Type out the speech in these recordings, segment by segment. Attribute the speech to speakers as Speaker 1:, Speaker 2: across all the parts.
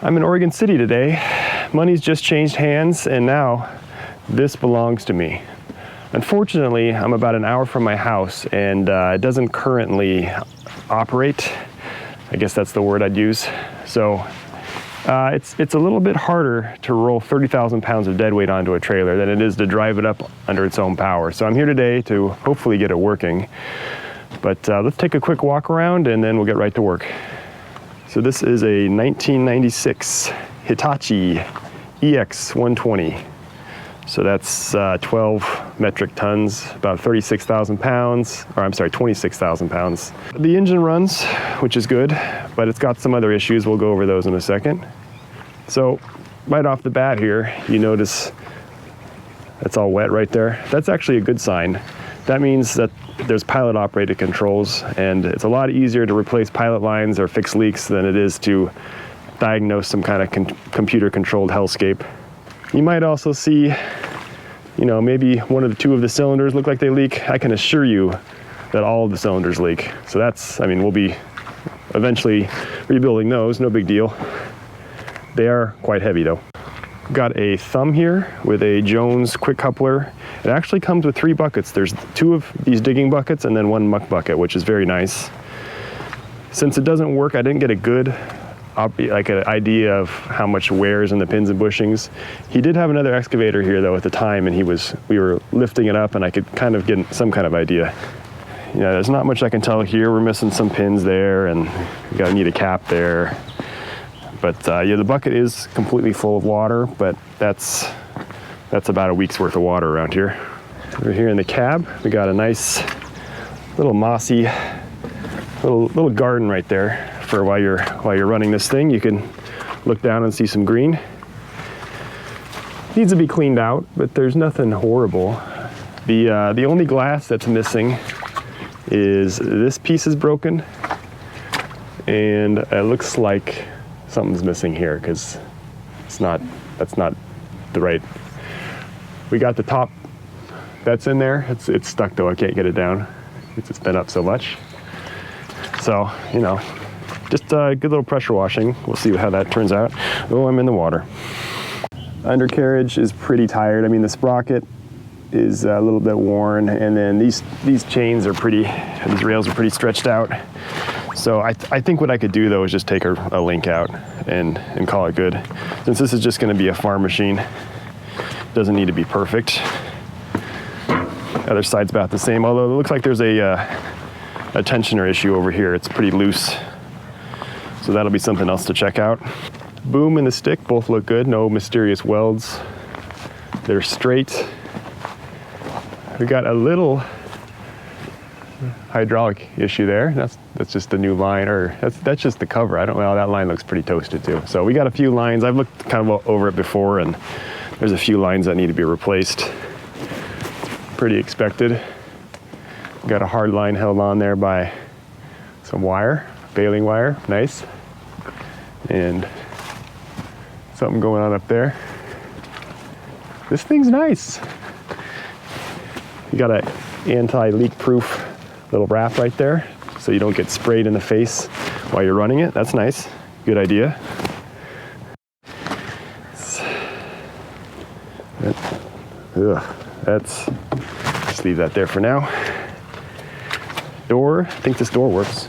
Speaker 1: I'm in Oregon City today. Money's just changed hands and now this belongs to me. Unfortunately, I'm about an hour from my house and it doesn't currently operate. I guess that's the word I'd use. So it's a little bit harder to roll 30,000 pounds of dead weight onto a trailer than it is to drive it up under its own power. So I'm here today to hopefully get it working. But let's take a quick walk around and then we'll get right to work. So this is a 1996 Hitachi EX120. So that's 12 metric tons, about 36,000 pounds, or I'm sorry, 26,000 pounds. The engine runs, which is good, but it's got some other issues. We'll go over those in a second. So right off the bat here, you notice that's all wet right there. That's actually a good sign. That means that there's pilot operated controls, and it's a lot easier to replace pilot lines or fix leaks than it is to diagnose some kind of computer controlled hellscape. You might also see, you know, maybe one of the two of the cylinders look like they leak. I can assure you that all of the cylinders leak. So that's, I mean, we'll be eventually rebuilding those, no big deal. They are quite heavy though. Got a thumb here with a Jones quick coupler. It actually comes with 3 buckets. There's 2 of these digging buckets and then 1 muck bucket, which is very nice. Since it doesn't work, I didn't get a good an idea of how much wears in the pins and bushings. He did have another excavator here though at the time, and we were lifting it up and I could kind of get some kind of idea. Yeah, there's not much I can tell here. We're missing some pins there and we need a cap there. But yeah, the bucket is completely full of water, but that's about a week's worth of water around here. Over here in the cab, we got a nice little mossy little garden right there for while you're running this thing. You can look down and see some green. Needs to be cleaned out, but there's nothing horrible. The only glass that's missing is this piece is broken, and it looks like something's missing here because that's not the right. We got the top that's in there. It's stuck though. I can't get it down. It's been up so much. So, you know, just a good little pressure washing. We'll see how that turns out. Oh, I'm in the water. Undercarriage is pretty tired. I mean, the sprocket is a little bit worn, and then these chains are these rails are pretty stretched out. So I think what I could do though is just take a link out and call it good. Since this is just going to be a farm machine, it doesn't need to be perfect. Other side's about the same, although it looks like there's a tensioner issue over here. It's pretty loose. So that'll be something else to check out. Boom and the stick both look good. No mysterious welds. They're straight. We got a little hydraulic issue there. That's just the new line, or that's just the cover. I don't know. That line looks pretty toasted too. So we got a few lines. I've looked kind of over it before, and there's a few lines that need to be replaced. Pretty expected. Got a hard line held on there by some wire, baling wire, nice. And something going on up there. This thing's nice. You got an anti-leak proof little wrap right there so you don't get sprayed in the face while you're running it. That's nice, good idea. Just leave that there for now. Door, I think this door works.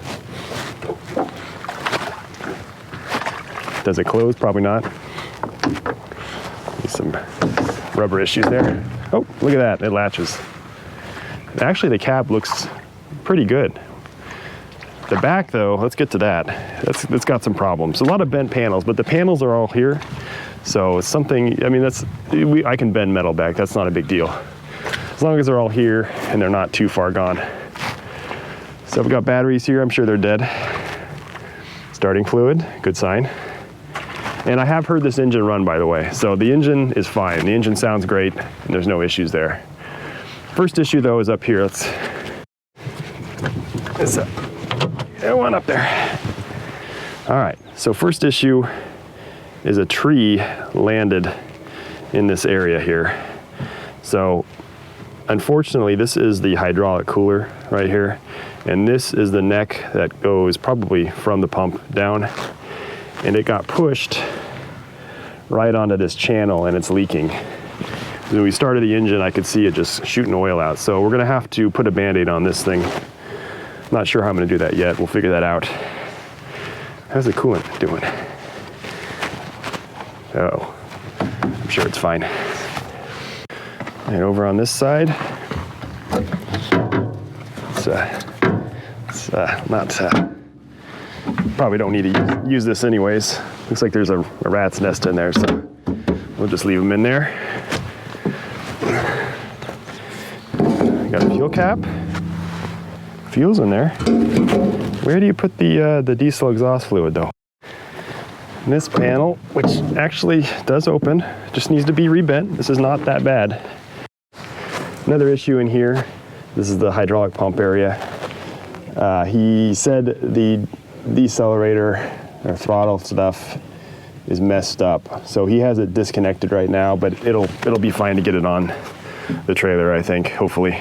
Speaker 1: Does it close? Probably not. There's some rubber issues there. Oh, look at that, it latches. Actually, the cab looks pretty good. The back though, let's get to that. That's got some problems. A lot of bent panels, but the panels are all here. So it's something, I mean, I can bend metal back, that's not a big deal. As long as they're all here and they're not too far gone. So we've got batteries here, I'm sure they're dead. Starting fluid, good sign. And I have heard this engine run, by the way. So the engine is fine. The engine sounds great and there's no issues there. First issue though is up here. Let's one up there. All right, so first issue is a tree landed in this area here. So unfortunately, this is the hydraulic cooler right here. And this is the neck that goes probably from the pump down. And it got pushed right onto this channel and it's leaking. When we started the engine, I could see it just shooting oil out. So we're gonna have to put a Band-Aid on this thing. Not sure how I'm gonna do that yet. We'll figure that out. How's the coolant doing? Oh, I'm sure it's fine. And over on this side, probably don't need to use this anyways. Looks like there's a rat's nest in there, so we'll just leave them in there. Got a fuel cap. Fuel's in there. Where do you put the diesel exhaust fluid though? And this panel, which actually does open, just needs to be rebent. This is not that bad. Another issue in here, this is the hydraulic pump area. He said the decelerator or throttle stuff is messed up. So he has it disconnected right now, but it'll be fine to get it on the trailer, I think, hopefully.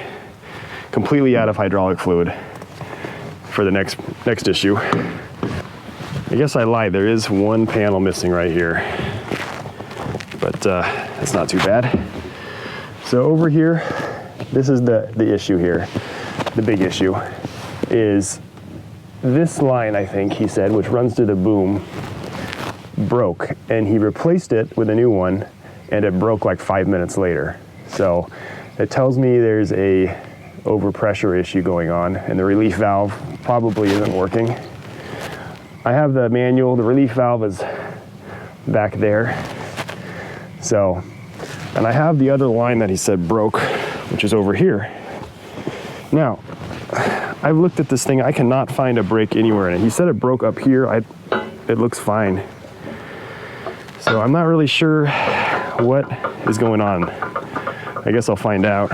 Speaker 1: Completely out of hydraulic fluid for the next issue. I guess I lied, there is one panel missing right here, but that's not too bad. So over here, this is the issue here. The big issue is this line, I think he said, which runs to the boom, broke, and he replaced it with a new one, and it broke like 5 minutes later. So it tells me there's a overpressure issue going on, and the relief valve probably isn't working. I have the manual, the relief valve is back there. So, and I have the other line that he said broke, which is over here. Now, I've looked at this thing, I cannot find a break anywhere in it. He said it broke up here, it looks fine. So I'm not really sure what is going on. I guess I'll find out.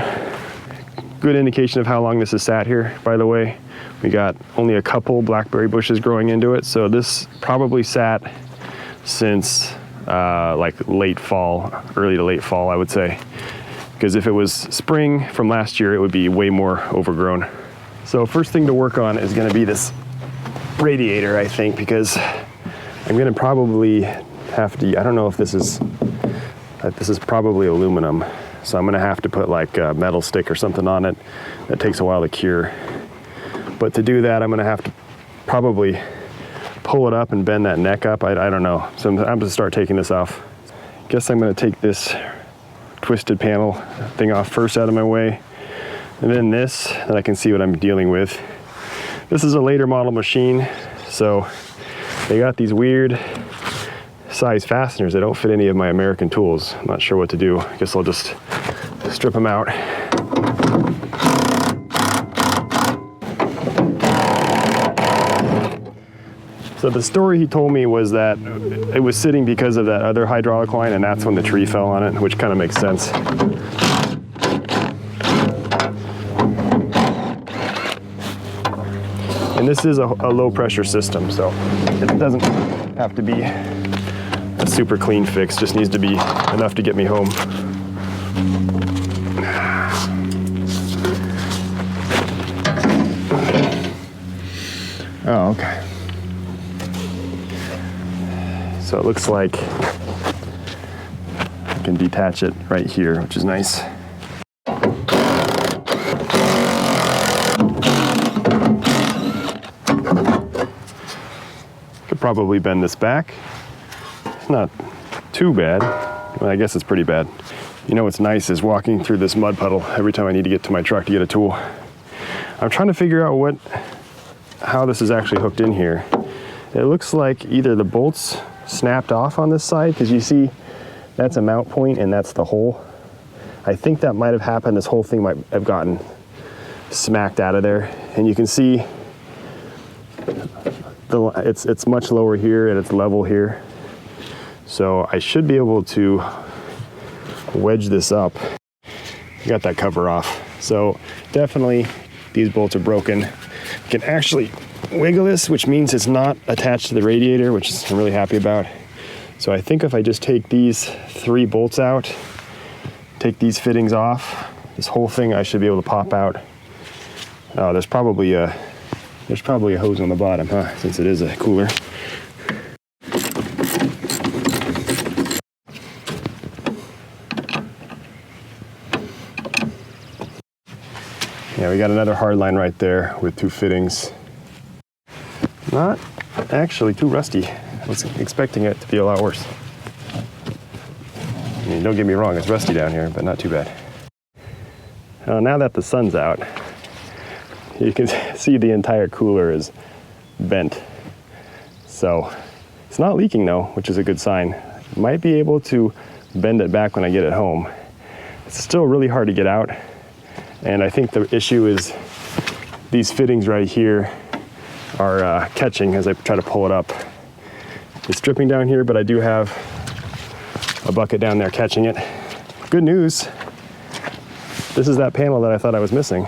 Speaker 1: Good indication of how long this has sat here, by the way. We got only a couple blackberry bushes growing into it, so this probably sat since like late fall, early to late fall, I would say. Because if it was spring from last year, it would be way more overgrown. So first thing to work on is gonna be this radiator, I think, because I'm gonna probably have to, I don't know if this is probably aluminum. So I'm gonna have to put like a metal stick or something on it. That takes a while to cure. But to do that, I'm gonna have to probably pull it up and bend that neck up. I don't know. So I'm gonna start taking this off. Guess I'm gonna take this twisted panel thing off first out of my way. And then this, that I can see what I'm dealing with. This is a later model machine. So they got these weird size fasteners that don't fit any of my American tools. I'm not sure what to do. I guess I'll just strip them out. So the story he told me was that it was sitting because of that other hydraulic line, and that's when the tree fell on it, which kind of makes sense. And this is a low pressure system, so it doesn't have to be a super clean fix, just needs to be enough to get me home. Oh, okay. So it looks like I can detach it right here, which is nice. Could probably bend this back. It's not too bad. Well, I guess it's pretty bad. You know what's nice is walking through this mud puddle every time I need to get to my truck to get a tool. I'm trying to figure out how this is actually hooked in here. It looks like either the bolts snapped off on this side, because you see that's a mount point and that's the hole. I think that might have happened. This whole thing might have gotten smacked out of there, and you can see it's much lower here and it's level here. So I should be able to wedge this up. Got that cover off. So definitely these bolts are broken. You can actually wiggle this, which means it's not attached to the radiator, which I'm really happy about. So I think if I just take these 3 bolts out, take these fittings off, this whole thing I should be able to pop out. Oh, there's probably a hose on the bottom, huh? Since it is a cooler. Yeah, we got another hard line right there with 2 fittings. Not actually too rusty. I was expecting it to be a lot worse. I mean, don't get me wrong, it's rusty down here, but not too bad. Now that the sun's out, you can see the entire cooler is bent. So it's not leaking though, which is a good sign. Might be able to bend it back when I get it home. It's still really hard to get out. And I think the issue is these fittings right here are catching as I try to pull it up. It's dripping down here, but I do have a bucket down there catching it. Good news, this is that panel that I thought I was missing.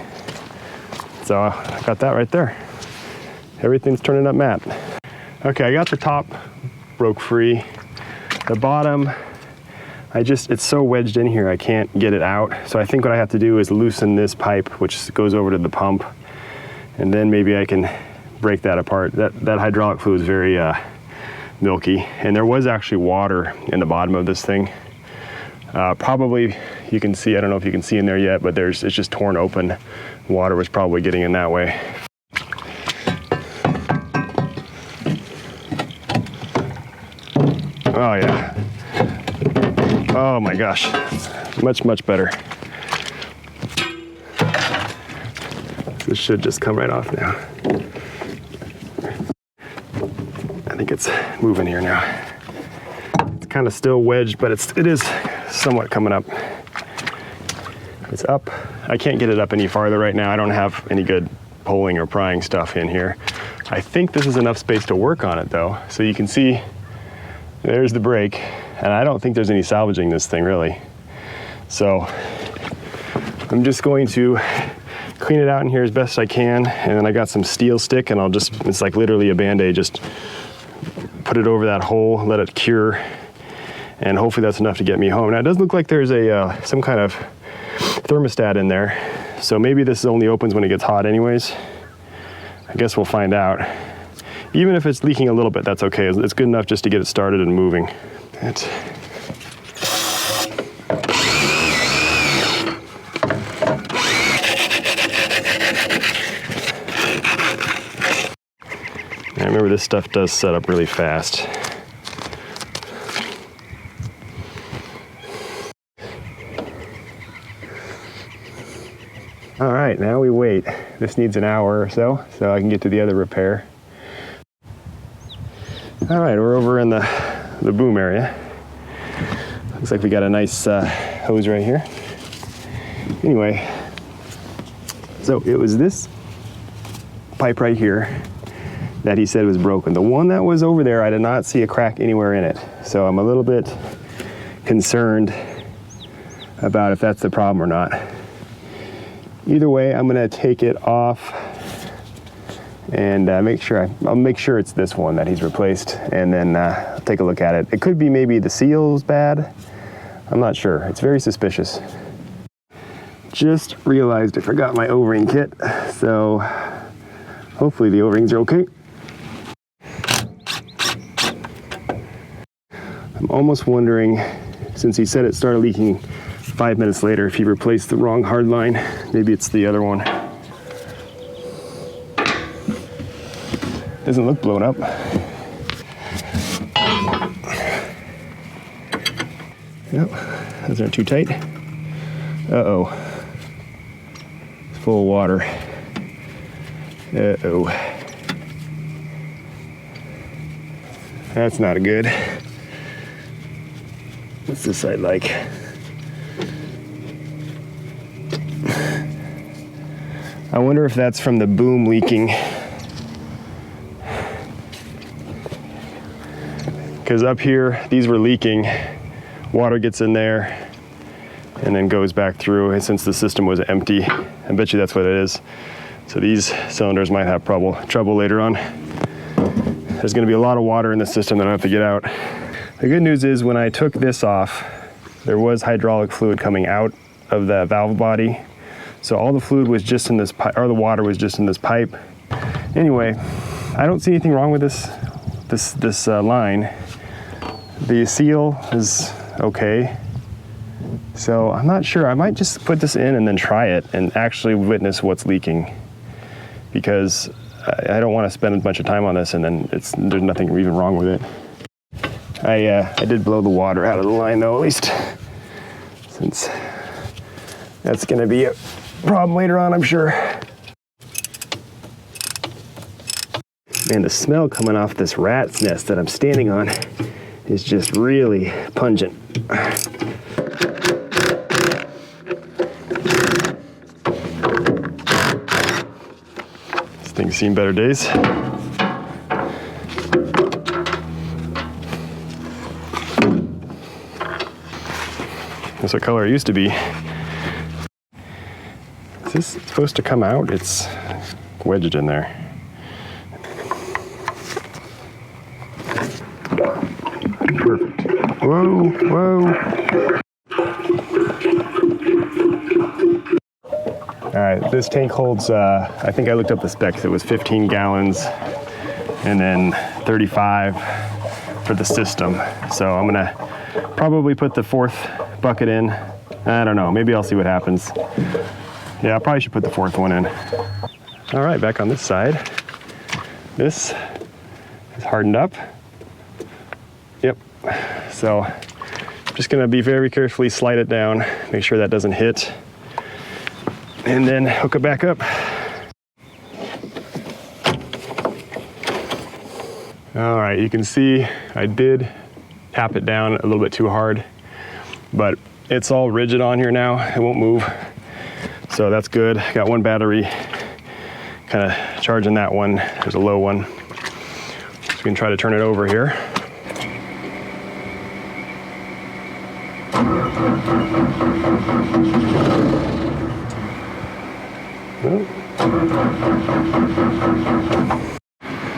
Speaker 1: So I got that right there. Everything's turning up matte. Okay, I got the top broke free. The bottom, it's so wedged in here I can't get it out. So I think what I have to do is loosen this pipe, which goes over to the pump, and then maybe I can break that apart. That hydraulic fluid is very milky, and there was actually water in the bottom of this thing. Probably you can see, I don't know if you can see in there yet, but it's just torn open. Water was probably getting in that way. Oh yeah. Oh my gosh. Much, much better. This should just come right off now. I think it's moving here now. It's kind of still wedged, but it is somewhat coming up. It's up. I can't get it up any farther right now. I don't have any good pulling or prying stuff in here. I think this is enough space to work on it though. So you can see there's the brake, and I don't think there's any salvaging this thing really. So I'm just going to clean it out in here as best I can, and then I got some steel stick, and it's like literally a Band-Aid, just put it over that hole, let it cure, and hopefully that's enough to get me home. Now it does look like there's some kind of thermostat in there, so maybe this only opens when it gets hot anyways. I guess we'll find out. Even if it's leaking a little bit, that's okay. It's good enough just to get it started and moving. I remember this stuff does set up really fast. All right, now we wait. This needs an hour or so I can get to the other repair. All right, we're over in the boom area. Looks like we got a nice hose right here. Anyway, so it was this pipe right here that he said was broken. The one that was over there, I did not see a crack anywhere in it. So I'm a little bit concerned about if that's the problem or not. Either way, I'm gonna take it off and I'll make sure it's this one that he's replaced, and then take a look at it. It could be maybe the seal's bad. I'm not sure. It's very suspicious. Just realized I forgot my O-ring kit, so hopefully the O-rings are okay. I'm almost wondering, since he said it started leaking 5 minutes later, if he replaced the wrong hard line. Maybe it's the other one. Doesn't look blown up. Yep, those aren't too tight. Uh-oh. It's full of water. Uh-oh. That's not good. What's this side like? I wonder if that's from the boom leaking. Because up here, these were leaking. Water gets in there and then goes back through. And since the system was empty, I bet you that's what it is. So these cylinders might have trouble later on. There's gonna be a lot of water in the system that I have to get out. The good news is when I took this off, there was hydraulic fluid coming out of the valve body. So all the fluid was just in this pipe, or the water was just in this pipe. Anyway, I don't see anything wrong with this line. The seal is okay. So I'm not sure. I might just put this in and then try it and actually witness what's leaking, because I don't want to spend a bunch of time on this and then there's nothing even wrong with it. I did blow the water out of the line though, at least, since that's going to be a problem later on, I'm sure. Man, the smell coming off this rat's nest that I'm standing on is just really pungent. This thing's seen better days. That's what color it used to be. Is this supposed to come out? It's wedged in there. Perfect. Whoa, whoa. All right, this tank holds, I think I looked up the specs. It was 15 gallons and then 35 for the system. So I'm gonna probably put the 4th bucket in. I don't know, maybe I'll see what happens. Yeah, I probably should put the 4th one in. All right, back on this side. This is hardened up. Yep, so I'm just gonna be very carefully slide it down, make sure that doesn't hit, and then hook it back up. All right, you can see I did tap it down a little bit too hard, but it's all rigid on here now. It won't move, so that's good. Got one battery kind of charging that one. There's a low one. So we can try to turn it over here.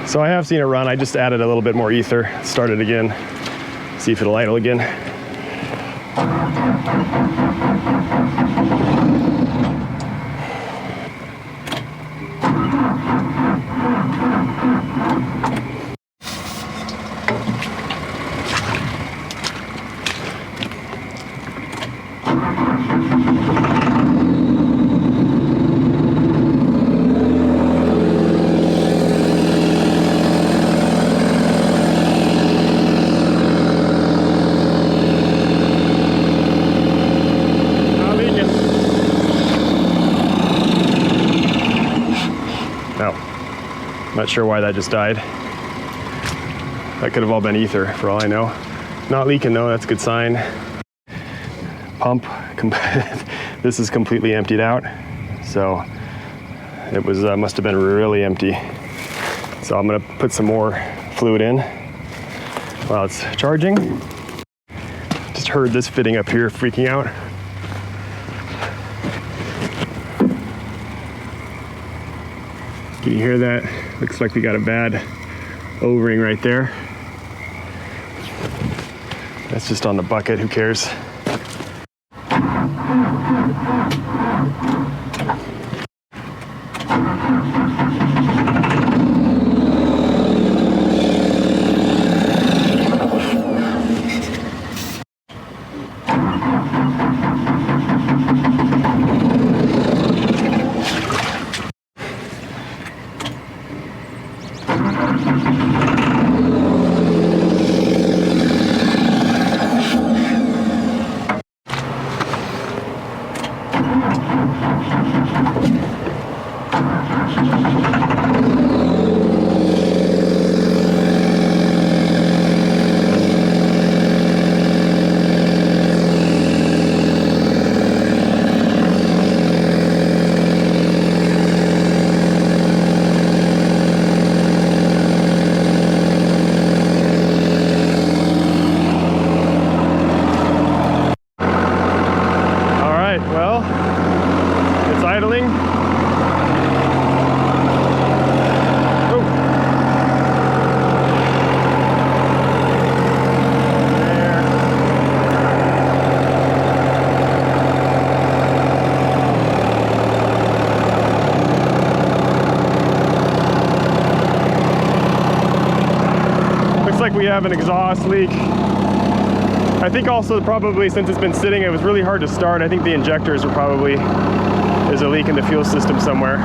Speaker 1: So I have seen it run. I just added a little bit more ether, start it again, see if it'll idle again. Not sure why that just died. That could have all been ether for all I know. Not leaking though, that's a good sign. Pump, this is completely emptied out. So it was must have been really empty. So I'm gonna put some more fluid in while it's charging. Just heard this fitting up here freaking out. Can you hear that? Looks like we got a bad O-ring right there. That's just on the bucket, who cares? We have an exhaust leak. I think also probably since it's been sitting, it was really hard to start. I think the injectors are probably, there's a leak in the fuel system somewhere.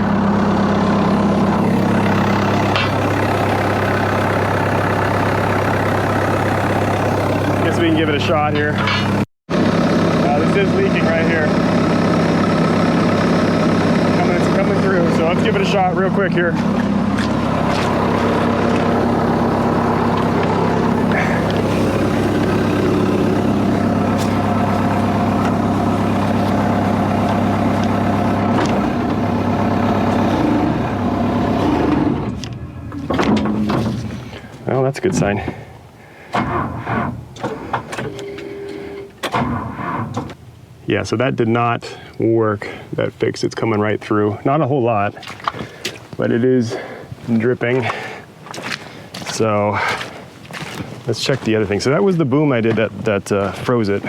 Speaker 1: Guess we can give it a shot here. This is leaking right here. It's coming through, so let's give it a shot real quick here. Well, that's a good sign. Yeah, so that did not work, that fix. It's coming right through. Not a whole lot, but it is dripping. So let's check the other thing. So that was the boom I did that froze it.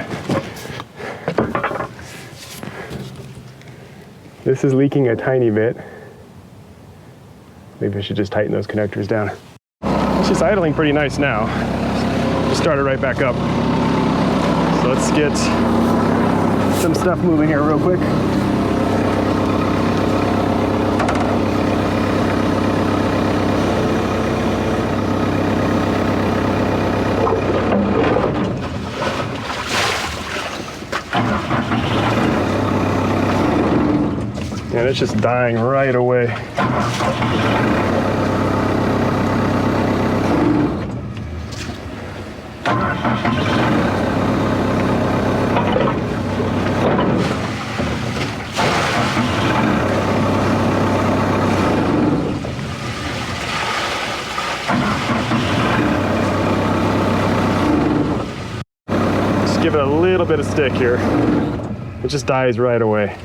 Speaker 1: This is leaking a tiny bit. Maybe I should just tighten those connectors down. It's just idling pretty nice now. Just started right back up. So let's get some stuff moving here real quick. And it's just dying right away. Give it a little bit of stick here. It just dies right away.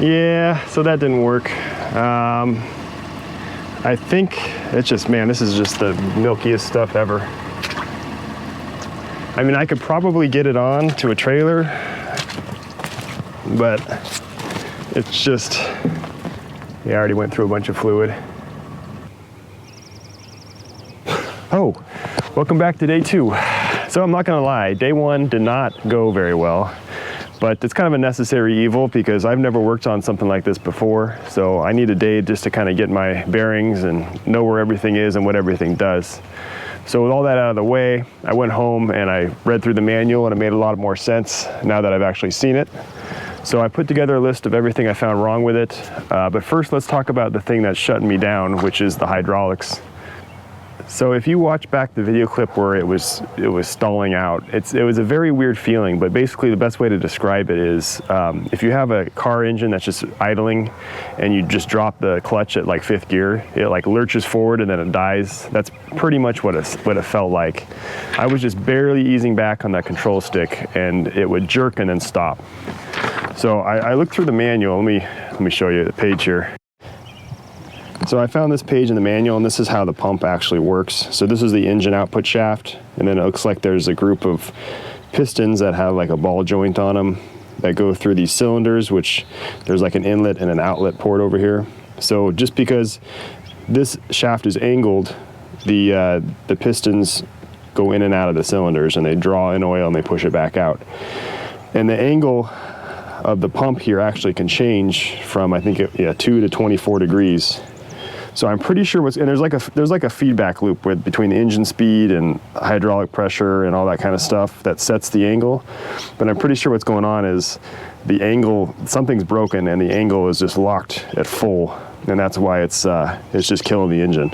Speaker 1: Yeah, so that didn't work. I think it's just, man, this is just the milkiest stuff ever. I mean, I could probably get it on to a trailer, but it's just, yeah, I already went through a bunch of fluid. Oh, welcome back to day 2. So I'm not gonna lie, day 1 did not go very well, but it's kind of a necessary evil because I've never worked on something like this before. So I need a day just to kind of get my bearings and know where everything is and what everything does. So with all that out of the way, I went home and I read through the manual and it made a lot more sense now that I've actually seen it. So I put together a list of everything I found wrong with it. But first let's talk about the thing that's shutting me down, which is the hydraulics. So if you watch back the video clip where it was stalling out, it was a very weird feeling, but basically the best way to describe it is if you have a car engine that's just idling and you just drop the clutch at like 5th gear, it like lurches forward and then it dies. That's pretty much what it felt like. I was just barely easing back on that control stick and it would jerk and then stop. So I looked through the manual. Let me show you the page here. So I found this page in the manual, and this is how the pump actually works. So this is the engine output shaft, and then it looks like there's a group of pistons that have like a ball joint on them that go through these cylinders, which there's like an inlet and an outlet port over here. So just because this shaft is angled, the pistons go in and out of the cylinders, and they draw in oil and they push it back out. And the angle of the pump here actually can change from, I think, 2 to 24 degrees. So I'm pretty sure and there's like a feedback loop between the engine speed and hydraulic pressure and all that kind of stuff that sets the angle. But I'm pretty sure what's going on is the angle, something's broken and the angle is just locked at full, and that's why it's just killing the engine.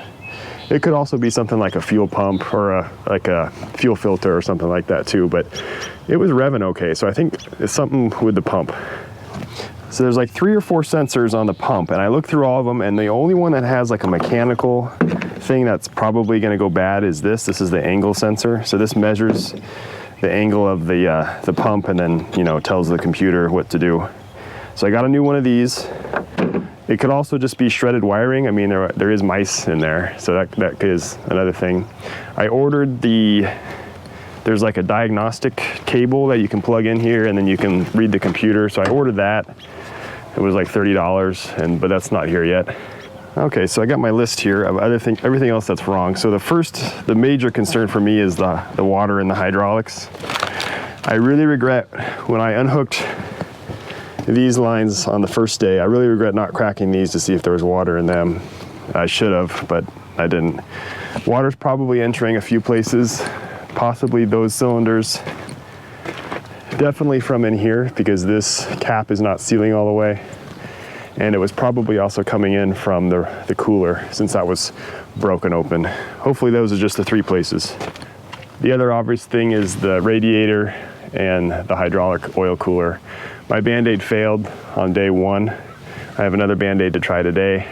Speaker 1: It could also be something like a fuel pump or like a fuel filter or something like that too, but it was revving okay. So I think it's something with the pump. So there's like 3 or 4 sensors on the pump, and I looked through all of them, and the only one that has like a mechanical thing that's probably gonna go bad is this. This is the angle sensor. So this measures the angle of the pump and then, tells the computer what to do. So I got a new one of these. It could also just be shredded wiring. I mean, there is mice in there, so that is another thing. I ordered the there's like a diagnostic cable that you can plug in here, and then you can read the computer. So I ordered that. It was like $30, but that's not here yet. Okay, so I got my list here of everything else that's wrong. So the major concern for me is the water in the hydraulics. I really regret when I unhooked these lines on the first day, I really regret not cracking these to see if there was water in them. I should have, but I didn't. Water's probably entering a few places, possibly those cylinders. Definitely from in here, because this cap is not sealing all the way. And it was probably also coming in from the cooler, since that was broken open. Hopefully those are just the 3 places. The other obvious thing is the radiator and the hydraulic oil cooler. My Band-Aid failed on day 1. I have another Band-Aid to try today.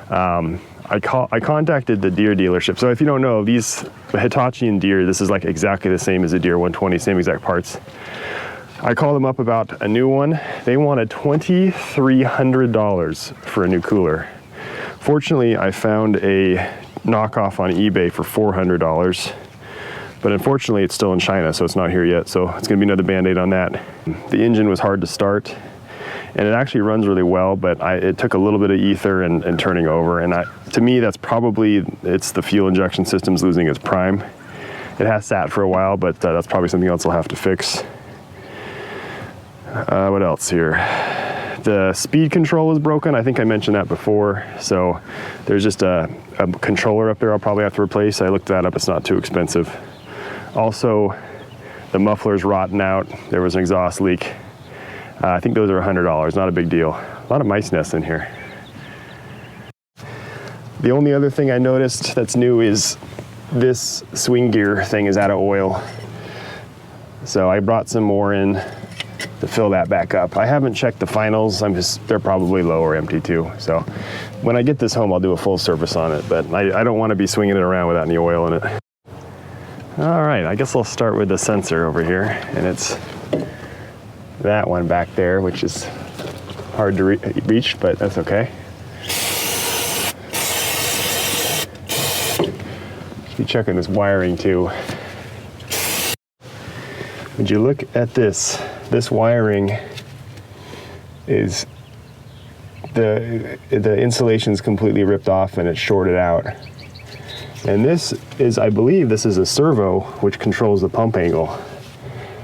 Speaker 1: I contacted the Deere dealership. So if you don't know, these Hitachi and Deere, this is like exactly the same as a Deere 120, same exact parts. I called them up about a new one. They wanted $2,300 for a new cooler. Fortunately, I found a knockoff on eBay for $400. But unfortunately, it's still in China, so it's not here yet. So it's gonna be another Band-Aid on that. The engine was hard to start, and it actually runs really well, but it took a little bit of ether and turning over. And to me, that's probably, it's the fuel injection system's losing its prime. It has sat for a while, but that's probably something else I'll have to fix. What else here? The speed control is broken. I think I mentioned that before. So there's just a controller up there I'll probably have to replace. I looked that up, it's not too expensive. Also, the muffler's rotten out. There was an exhaust leak. I think those are $100, not a big deal. A lot of mice nests in here. The only other thing I noticed that's new is this swing gear thing is out of oil. So I brought some more in to fill that back up. I haven't checked the finals. They're probably low or empty too. So when I get this home, I'll do a full service on it, but I don't want to be swinging it around without any oil in it. All right, I guess I'll start with the sensor over here, and it's that one back there, which is hard to reach, but that's okay. Be checking this wiring too. Would you look at this? This wiring is, the insulation is completely ripped off and it's shorted out. And this is, I believe this is a servo which controls the pump angle.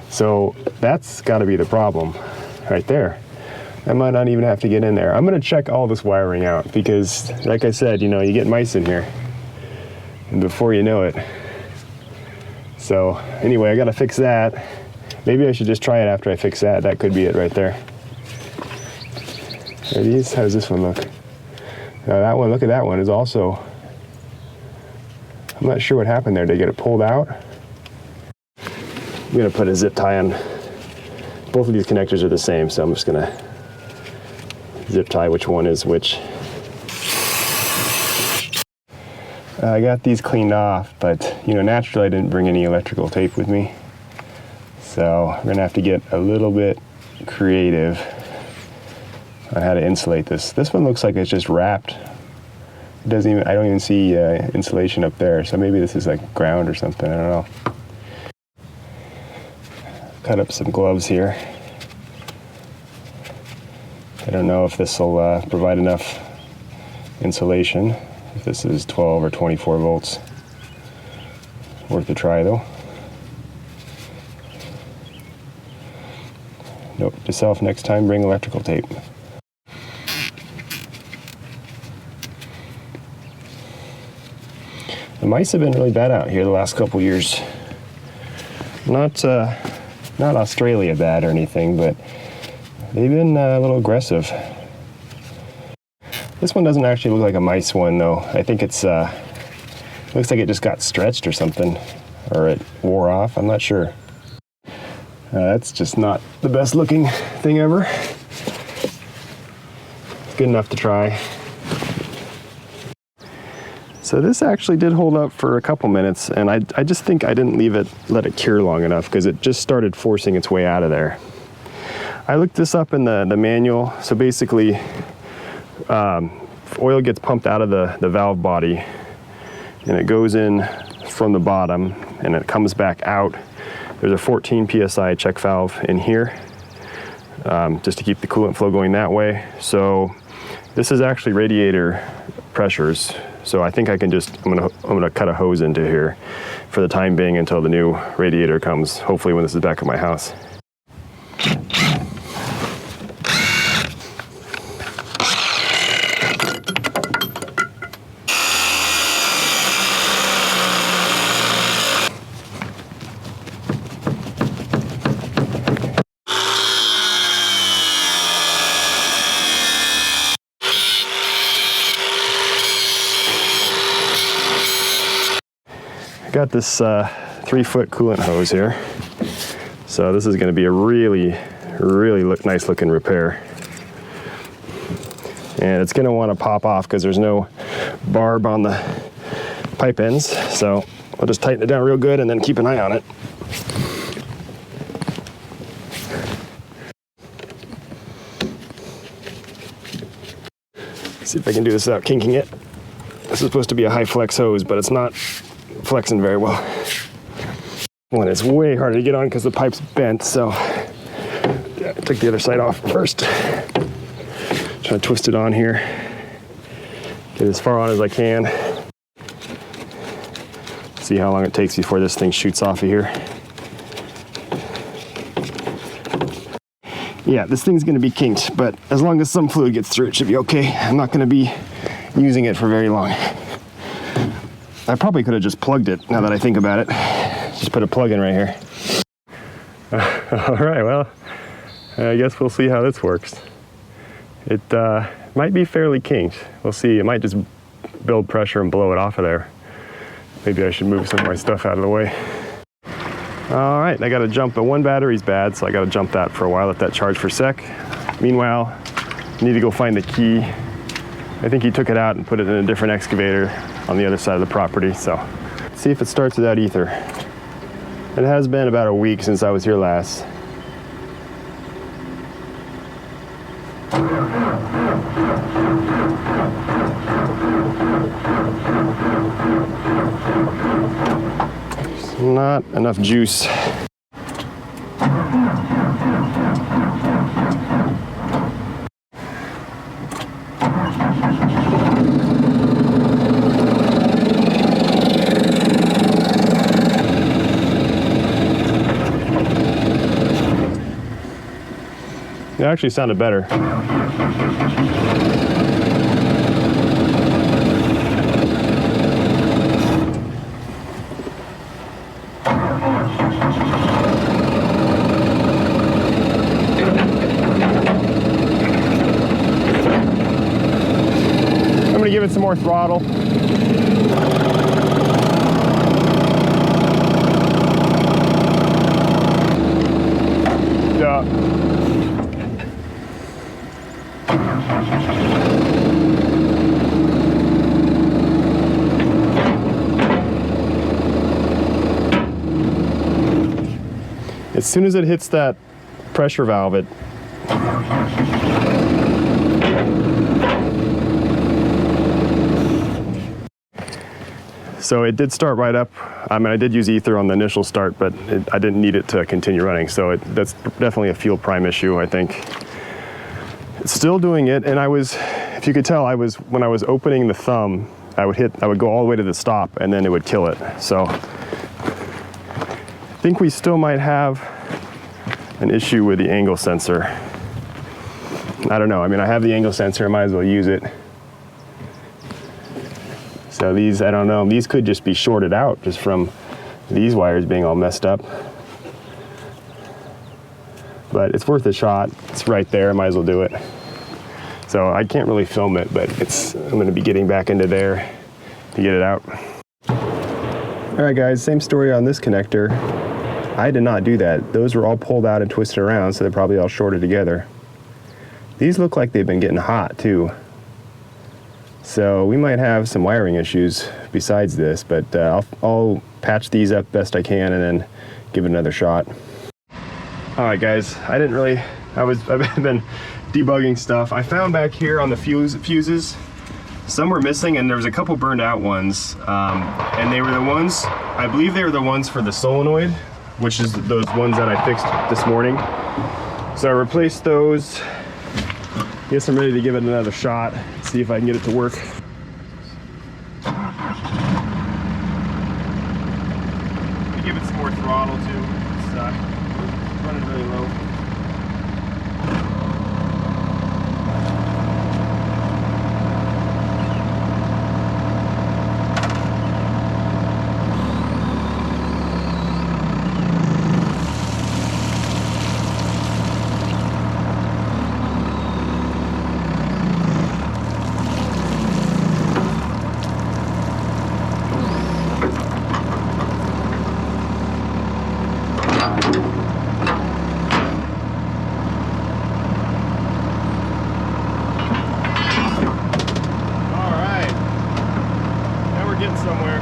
Speaker 1: So that's got to be the problem right there. I might not even have to get in there. I'm going to check all this wiring out because, like I said, you know, you get mice in here and before you know it. So anyway, I got to fix that. Maybe I should just try it after I fix that. That could be it right there. Are these? How does this one look? Now that one, look at that one, is also, I'm not sure what happened there. Did I get it pulled out? I'm gonna put a zip tie on. Both of these connectors are the same, so I'm just gonna zip tie which one is which. I got these cleaned off, but you know, naturally I didn't bring any electrical tape with me. So we're gonna have to get a little bit creative on how to insulate this. This one looks like it's just wrapped. It doesn't even, I don't even see insulation up there. So maybe this is like ground or something, I don't know. Cut up some gloves here. I don't know if this will provide enough insulation. If this is 12 or 24 volts. Worth a try though. Note to self, next time bring electrical tape. The mice have been really bad out here the last couple years. Not Australia bad or anything, but they've been a little aggressive. This one doesn't actually look like a mice one though. I think it's looks like it just got stretched or something, or it wore off. I'm not sure. That's just not the best looking thing ever. It's good enough to try. So this actually did hold up for a couple minutes, and I just think I didn't let it cure long enough because it just started forcing its way out of there. I looked this up in the manual. So basically, oil gets pumped out of the valve body, and it goes in from the bottom. and it comes back out. There's a 14 PSI check valve in here, just to keep the coolant flow going that way. So this is actually radiator pressures. So I think I can just, I'm gonna cut a hose into here for the time being until the new radiator comes, hopefully when this is back at my house. Got this 3-foot coolant hose here, so this is going to be a really nice looking repair, and it's going to want to pop off because there's no barb on the pipe ends, so I'll just tighten it down real good and then keep an eye on it. See if I can do this without kinking it. This is supposed to be a high flex hose, but it's not flexing very well. Well, it's way harder to get on because the pipe's bent, so I took the other side off first. Try to twist it on here. Get as far on as I can. See how long it takes before this thing shoots off of here. Yeah, this thing's gonna be kinked, but as long as some fluid gets through, it should be okay. I'm not gonna be using it for very long. I probably could have just plugged it, now that I think about it. Just put a plug in right here. All right, well, I guess we'll see how this works. It might be fairly kinked. We'll see, it might just build pressure and blow it off of there. Maybe I should move some of my stuff out of the way. All right, I gotta jump, but one battery's bad, so I gotta jump that for a while, let that charge for a sec. Meanwhile, I need to go find the key. I think he took it out and put it in a different excavator on the other side of the property, so let's see if it starts without ether. It has been about a week since I was here last. There's not enough juice. It actually sounded better. I'm gonna give it some more throttle. As soon as it hits that pressure valve, it so it did start right up. I mean, I did use ether on the initial start, but I didn't need it to continue running. So that's definitely a fuel prime issue, I think. It's still doing it, and if you could tell, when I was opening the thumb, I would go all the way to the stop, and then it would kill it. So I think we still might have an issue with the angle sensor. I don't know. I mean, I have the angle sensor. I might as well use it. So these, I don't know. These could just be shorted out just from these wires being all messed up. But it's worth a shot. It's right there. I might as well do it. So I can't really film it, but I'm going to be getting back into there to get it out. All right, guys. Same story on this connector. I did not do that. Those were all pulled out and twisted around, so they're probably all shorted together. These look like they've been getting hot too. So we might have some wiring issues besides this, but I'll patch these up best I can and then give it another shot. All right, guys, I've been debugging stuff. I found back here on the fuses, some were missing, and there was a couple burned out ones, and they were the ones, I believe they were the ones for the solenoid, which is those ones that I fixed this morning. So I replaced those. Guess I'm ready to give it another shot, see if I can get it to work. Give it some more throttle too. It's running really low. Somewhere.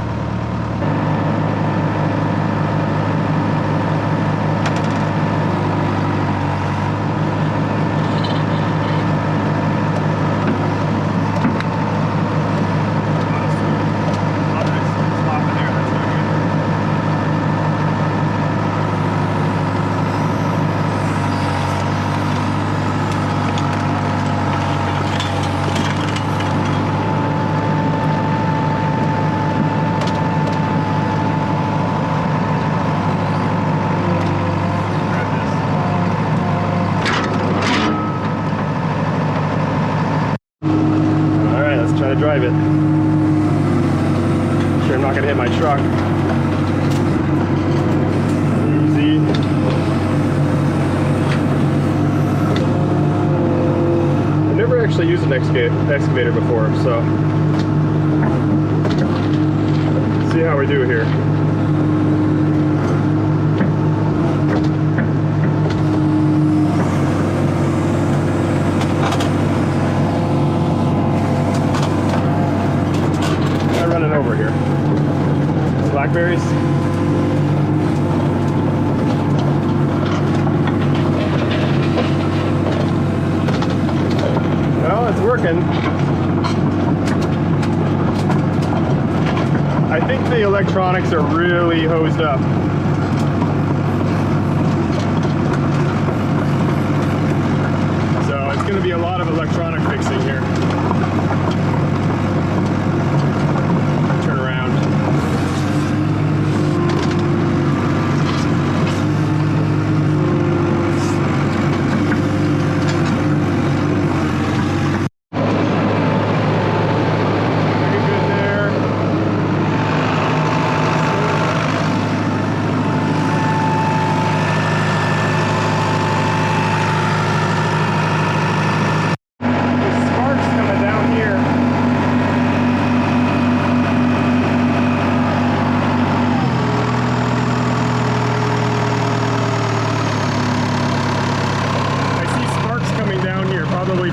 Speaker 1: To drive it. Sure I'm not gonna hit my truck. Easy. I've never actually used an excavator before, so let's see how we do here. Over here. Blackberries. Well, it's working. I think the electronics are really hosed up. So it's going to be a lot of electronic fixing here.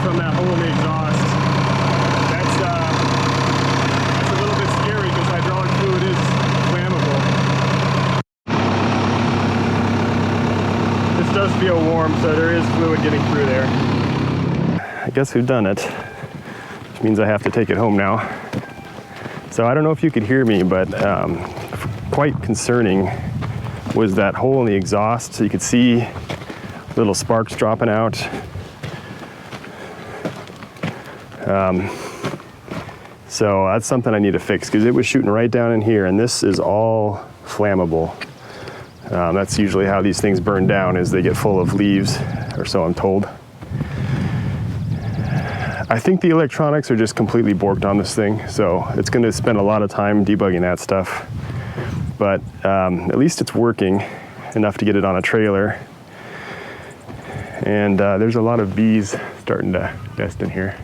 Speaker 1: From that hole in the exhaust. That's a little bit scary because hydraulic fluid is flammable. This does feel warm, so there is fluid getting through there. I guess we've done it, which means I have to take it home now. So I don't know if you could hear me, but quite concerning was that hole in the exhaust. So you could see little sparks dropping out. So that's something I need to fix because it was shooting right down in here, and this is all flammable. That's usually how these things burn down, is they get full of leaves, or so I'm told. I think the electronics are just completely borked on this thing, so it's going to spend a lot of time debugging that stuff. But at least it's working enough to get it on a trailer. And there's a lot of bees starting to nest in here,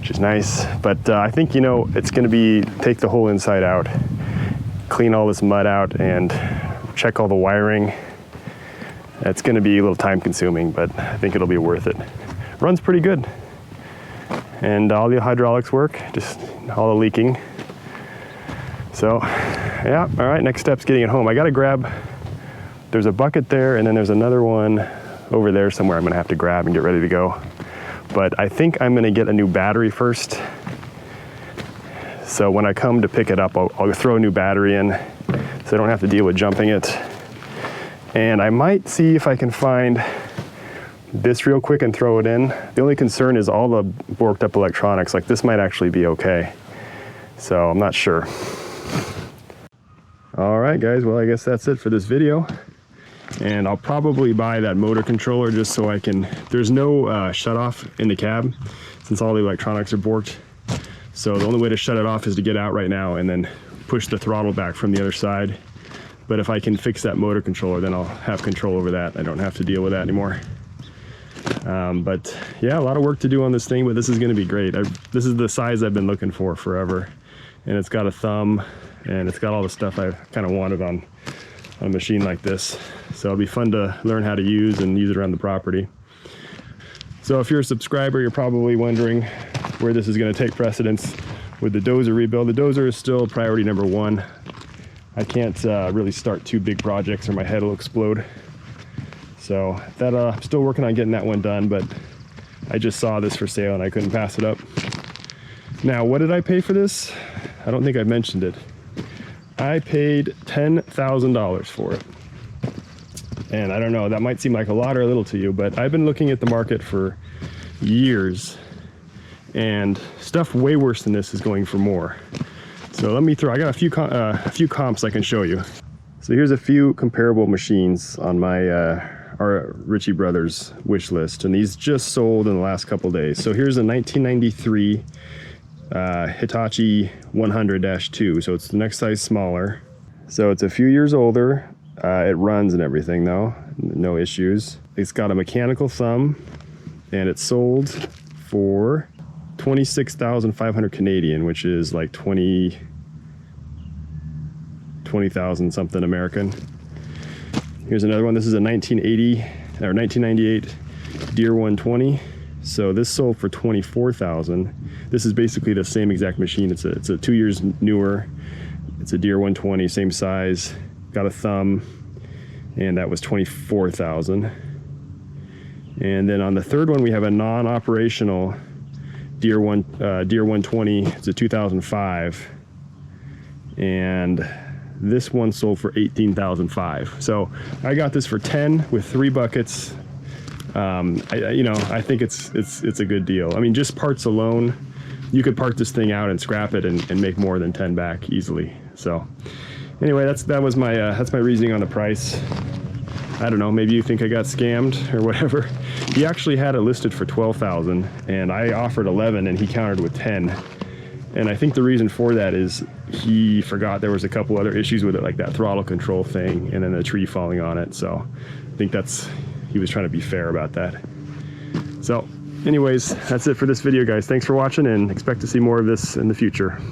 Speaker 1: which is nice. But I think, you know, it's going to be take the whole inside out, clean all this mud out, and check all the wiring. It's going to be a little time consuming, but I think it'll be worth it. Runs pretty good. And all the hydraulics work, just all the leaking. So, yeah, all right, next step's getting it home. I gotta grab, there's a bucket there, and then there's another one over there somewhere I'm gonna have to grab and get ready to go. But I think I'm gonna get a new battery first, So when I come to pick it up, I'll throw a new battery in so I don't have to deal with jumping it. And I might see if I can find this real quick and throw it in. The only concern is all the borked up electronics. Like this might actually be okay. So I'm not sure. All right, guys, well, I guess that's it for this video. And I'll probably buy that motor controller just so I can, there's no shut off in the cab since all the electronics are borked. So the only way to shut it off is to get out right now and then push the throttle back from the other side. But if I can fix that motor controller, then I'll have control over that. I don't have to deal with that anymore. But yeah, a lot of work to do on this thing, but this is gonna be great. This is the size I've been looking for forever. And it's got a thumb and it's got all the stuff I kind of wanted on a machine like this. So it'll be fun to learn how to use and use it around the property. So if you're a subscriber, you're probably wondering where this is going to take precedence with the dozer rebuild. The dozer is still priority number one. I can't really start two big projects or my head will explode. So that I'm still working on getting that one done, but I just saw this for sale and I couldn't pass it up. Now, what did I pay for this? I don't think I mentioned it. I paid $10,000 for it. And I don't know, that might seem like a lot or a little to you, but I've been looking at the market for years and stuff way worse than this is going for more. So let me I got a few comps I can show you. So here's a few comparable machines on my our Ritchie Brothers wish list, and these just sold in the last couple days. So here's a 1993 Hitachi 100-2, so it's the next size smaller. So it's a few years older. It runs and everything though, no issues. It's got a mechanical thumb and it's sold for 26,500 Canadian, which is like 20,000 something American. Here's another one. This is a 1980 or 1998 Deere 120. So this sold for 24,000. This is basically the same exact machine. It's a 2 years newer. It's a Deere 120, same size. Got a thumb, and that was 24,000. And then on the third one, we have a non-operational Deere 120. It's a 2005, and this one sold for 18,500. So I got this for 10 with 3 buckets. I think it's a good deal. I mean, just parts alone, you could part this thing out and scrap it and make more than 10 back easily. So anyway, that's my reasoning on the price. I don't know, maybe you think I got scammed or whatever. He actually had it listed for 12,000 and I offered 11 and he countered with 10. And I think the reason for that is he forgot there was a couple other issues with it, like that throttle control thing and then the tree falling on it. So I think he was trying to be fair about that. So anyways, that's it for this video, guys. Thanks for watching and expect to see more of this in the future.